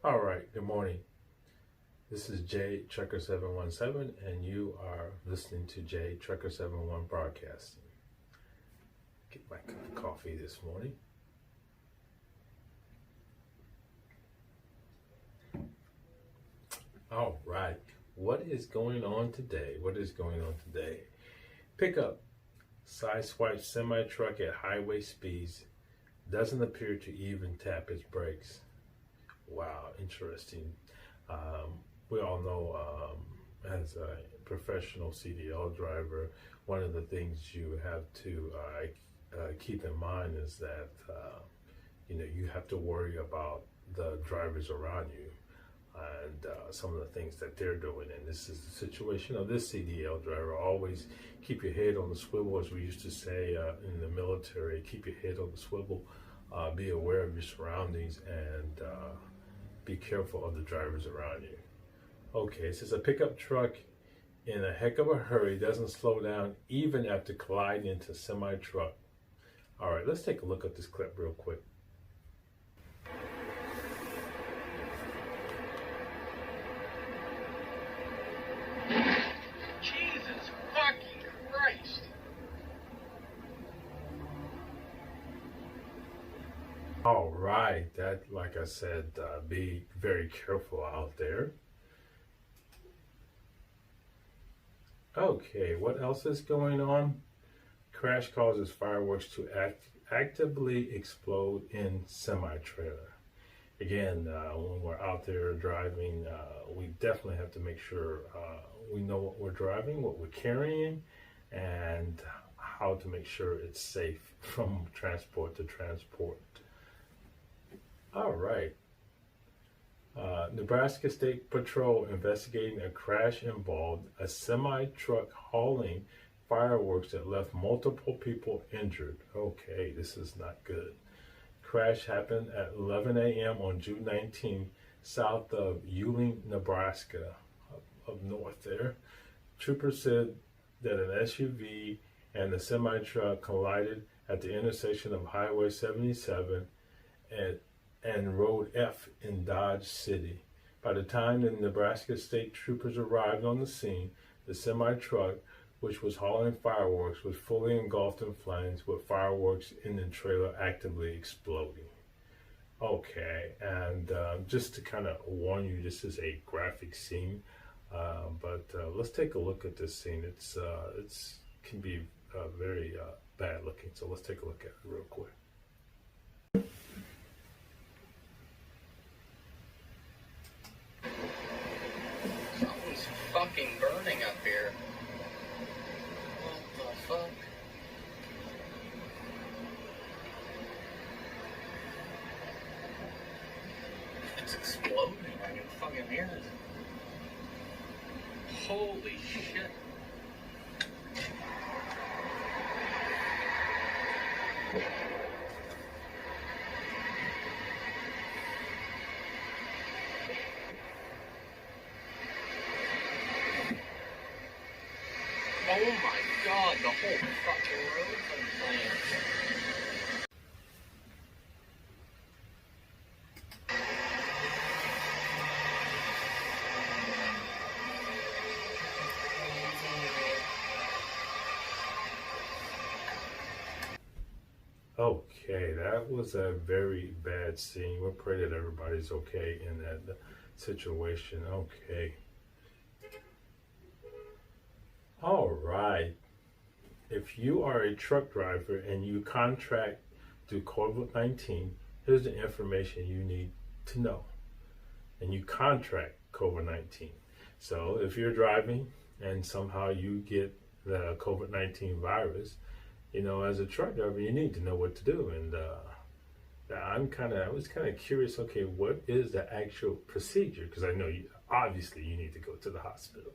All right, good morning. This is Jay Trucker 717, and you are listening to Jay Trucker 71 Broadcasting. Get my cup of coffee this morning. All right, what is going on today? Pickup sideswipes semi-truck at highway speeds. Doesn't appear to even tap its brakes. Wow, interesting. We all know as a professional CDL driver, one of the things you have to keep in mind is that you have to worry about the drivers around you and some of the things that they're doing. And this is the situation of this CDL driver. Always keep your head on the swivel, as we used to say in the military. Keep your head on the swivel. Be aware of your surroundings and be careful of the drivers around you. Okay, it says a pickup truck in a heck of a hurry doesn't slow down even after colliding into a semi-truck. All right, let's take a look at this clip real quick. Jesus fucking Christ! All right, that, like I said, be very careful out there. Okay, what else is going on? Crash causes fireworks to actively explode in semi-trailer. Again, when we're out there driving, we definitely have to make sure we know what we're driving, what we're carrying, and how to make sure it's safe from transport to transport. All right. Nebraska State Patrol investigating a crash involved a semi-truck hauling fireworks that left multiple people injured. Okay, this is not good. Crash happened at 11 a.m. on June 19th, south of Ewing, Nebraska, up north there. Troopers said that an SUV and a semi-truck collided at the intersection of Highway 77 and Road F in Dodge City. By the time the Nebraska State Troopers arrived on the scene, the semi-truck, which was hauling fireworks, was fully engulfed in flames, with fireworks in the trailer actively exploding. Okay, and just to kind of warn you, this is a graphic scene, but let's take a look at this scene. It's can be very bad looking, so let's take a look at it real quick. Something's fucking burning up here. What the fuck? It's exploding. I can fucking hear it. Holy shit. Oh my god, the whole fucking road's in flames. Okay, that was a very bad scene. We'll pray that everybody's okay in that situation. Okay. All right. If you are a truck driver and you contract through COVID-19, here's the information you need to know. And you contract COVID-19. So if you're driving and somehow you get the COVID-19 virus, as a truck driver, you need to know what to do. And I was kind of curious. Okay, what is the actual procedure? Because I know obviously you need to go to the hospital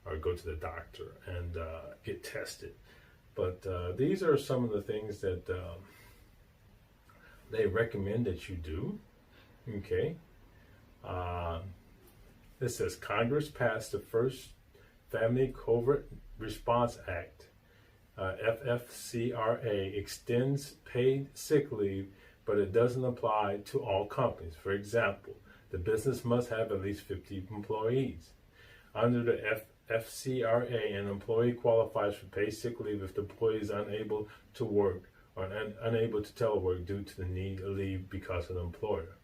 or go to the doctor and get tested. But these are some of the things that they recommend that you do. Okay. It says Congress passed the first Family COVID Response Act. FFCRA extends paid sick leave, but it doesn't apply to all companies. For example, The business must have at least 50 employees. Under the FCRA, an employee qualifies for paid sick leave if the employee is unable to work or unable to telework due to the need to leave because of the employer.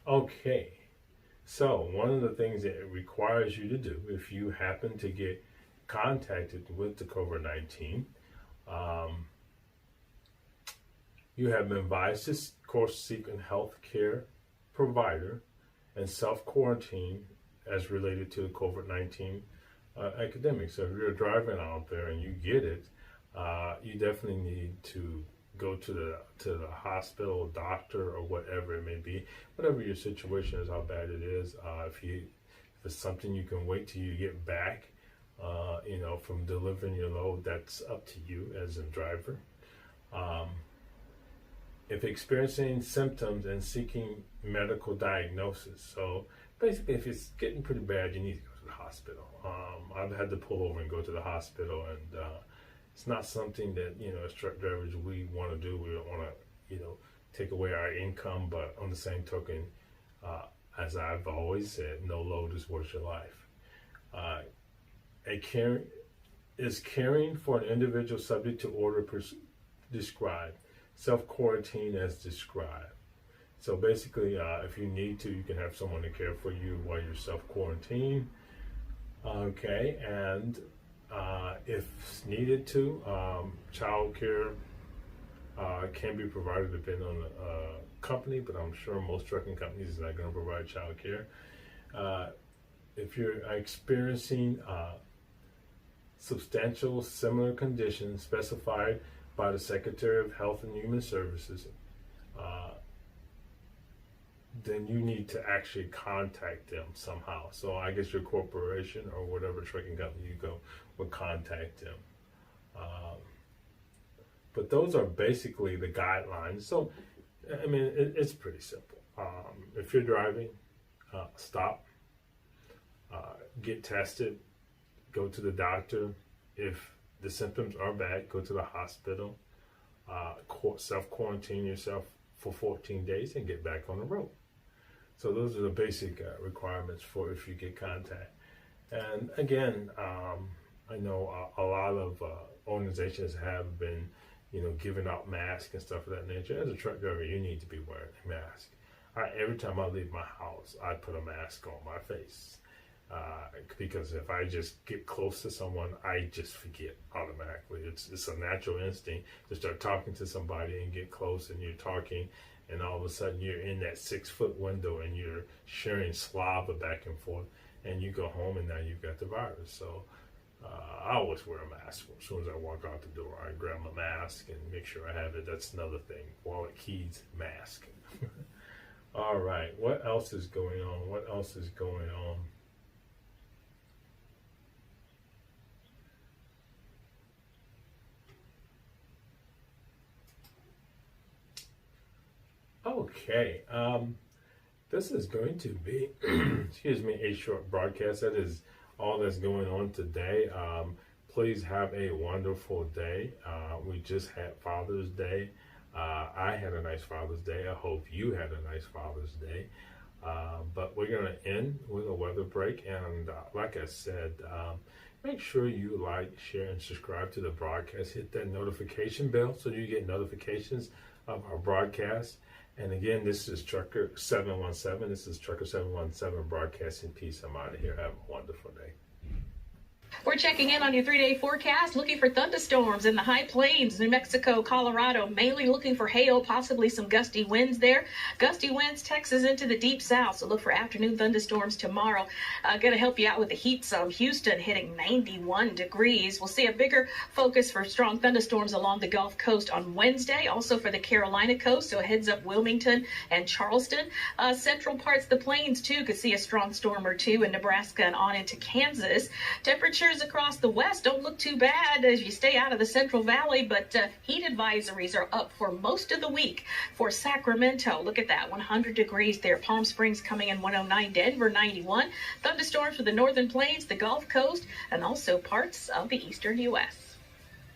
Okay, so one of the things that it requires you to do if you happen to get contacted with the COVID-19, you have been advised to, of course, seek a health care provider and self-quarantine as related to the COVID-19 epidemic. So if you're driving out there and you get it, you definitely need to go to the hospital, doctor, or whatever it may be, whatever your situation is, how bad it is. If it's something you can wait till you get back, from delivering your load, that's up to you as a driver. If experiencing symptoms and seeking medical diagnosis. So basically, if it's getting pretty bad, you need to go to the hospital. I've had to pull over and go to the hospital, and it's not something that, as truck drivers, we want to do. We don't want to, take away our income, but on the same token, as I've always said, no load is worth your life. Caring for an individual subject to order described. Self-quarantine as described. So basically, if you need to, you can have someone to care for you while you're self-quarantined. Okay, and if needed to, child care can be provided depending on the company, but I'm sure most trucking companies are not going to provide child care. If you're experiencing substantial similar conditions specified by the Secretary of Health and Human Services, then you need to actually contact them somehow. So I guess your corporation or whatever trucking company you go would contact them. But those are basically the guidelines. So, I mean, it's pretty simple. If you're driving, stop, get tested, go to the doctor. If the symptoms are bad, go to the hospital, self-quarantine yourself for 14 days and get back on the road. So those are the basic requirements for if you get contact. And again, I know a lot of organizations have been, giving out masks and stuff of that nature. As a truck driver, you need to be wearing a mask. Every time I leave my house, I put a mask on my face. Because if I just get close to someone, I just forget automatically. It's a natural instinct to start talking to somebody and get close, and you're talking, and all of a sudden you're in that 6-foot window and you're sharing saliva back and forth, and you go home and now you've got the virus. So I always wear a mask. As soon as I walk out the door, I grab my mask and make sure I have it. That's another thing. Wallet, keys, mask. All right. What else is going on? What else is going on? Okay, this is going to be, a short broadcast. That is all that's going on today. Please have a wonderful day. We just had Father's Day. I had a nice Father's Day. I hope you had a nice Father's Day. But we're going to end with a weather break. And like I said, make sure you like, share, and subscribe to the broadcast. Hit that notification bell so you get notifications of our broadcast. And again, this is Trucker 717. This is Trucker 717 broadcasting. Peace. I'm out of here. Have a wonderful day. We're checking in on your 3-day forecast, looking for thunderstorms in the high plains, New Mexico, Colorado, mainly looking for hail, possibly some gusty winds there. Gusty winds, Texas into the deep south, so look for afternoon thunderstorms tomorrow. Going to help you out with the heat some. Houston hitting 91 degrees. We'll see a bigger focus for strong thunderstorms along the Gulf Coast on Wednesday, also for the Carolina coast, so heads up Wilmington and Charleston. Central parts of the plains, too, could see a strong storm or two in Nebraska and on into Kansas. Temperatures across the west don't look too bad as you stay out of the Central Valley, but heat advisories are up for most of the week. For Sacramento, look at that, 100 degrees there. Palm Springs coming in 109, Denver 91. Thunderstorms for the northern plains, the Gulf Coast, and also parts of the eastern U.S.